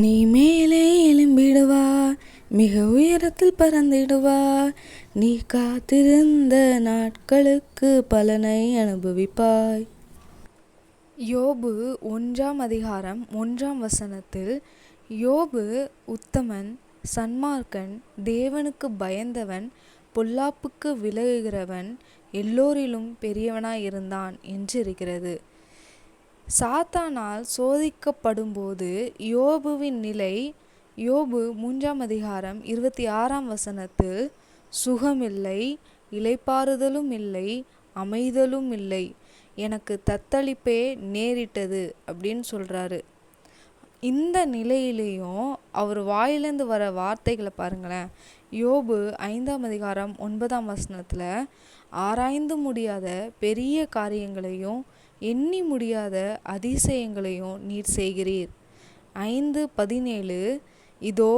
நீ மேலே எழும்பிடுவாய், மிக உயரத்தில் பறந்திடுவாய், நீ காத்திருந்த நாட்களுக்கு பலனை அனுபவிப்பாய். யோபு 1:1 யோபு உத்தமன், சன்மார்க்கன், தேவனுக்கு பயந்தவன், பொல்லாப்புக்கு விலகுகிறவன், எல்லோரிலும் பெரியவனாயிருந்தான் என்று இருக்கிறது. சாத்தானால் சோதிக்கப்படும்போது யோபுவின் நிலை, யோபு 3:26 சுகமில்லை, இளைப்பாறுதலும் இல்லை, அமைதலும் இல்லை, எனக்கு தத்தளிப்பே நேரிட்டது அப்படின்னு சொல்கிறாரு. இந்த நிலையிலையும் அவர் வாயிலேருந்து வர வார்த்தைகளை பாருங்களேன். யோபு 5:9 ஆராய்ந்து முடியாத பெரிய காரியங்களையும் எண்ணி முடியாத அதிசயங்களையும் நீர் செய்கிறீர். 5:17 இதோ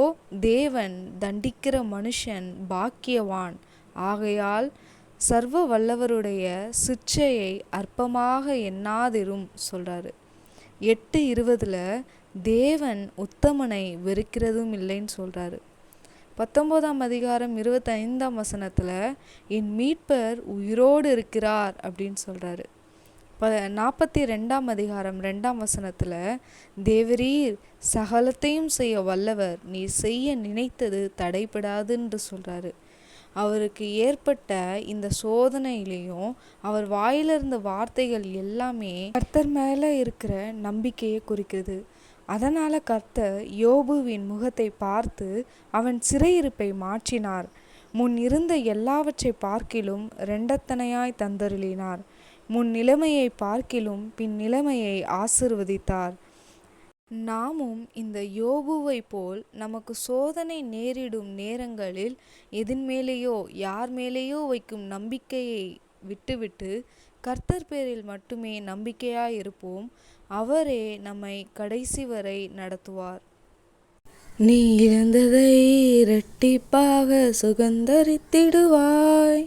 தேவன் தண்டிக்கிற மனுஷன் பாக்கியவான், ஆகையால் சர்வ வல்லவருடைய சிட்சையை அற்பமாக எண்ணாதிரும் சொல்கிறாரு. 8:20 தேவன் உத்தமனை வெறுக்கிறதும் இல்லைன்னு சொல்கிறாரு. 19:25 என் மீட்பர் உயிரோடு இருக்கிறார் அப்படின்னு சொல்கிறாரு. 42:2 தேவரீர் சகலத்தையும் செய்ய வல்லவர், நீர் செய்ய நினைத்தது தடைபடாது என்று சொல்கிறாரு. அவருக்கு ஏற்பட்ட இந்த சோதனையிலையும் அவர் வாயிலிருந்த வார்த்தைகள் எல்லாமே கர்த்தர் மேலே இருக்கிற நம்பிக்கையை குறிக்குது. அதனால் கர்த்தர் யோபுவின் முகத்தை பார்த்து அவன் சிறையிருப்பை மாற்றினார். முன் இருந்த எல்லாவற்றை பார்க்கிலும் இரண்டத்தனையாய் தந்தருளினார். முன் நிலைமையை பார்க்கிலும் பின் நிலைமையை ஆசீர்வதித்தார். நாமும் இந்த யோபுவை போல் நமக்கு சோதனை நேரிடும் நேரங்களில் எதின் மேலேயோ யார் மேலேயோ வைக்கும் நம்பிக்கையை விட்டுவிட்டு கர்த்தர் பேரில் மட்டுமே நம்பிக்கையாய் இருப்போம். அவரே நம்மை கடைசி வரை நடத்துவார். நீ இழந்ததை இரட்டிப்பாக சுகந்தரித்திடுவாய்.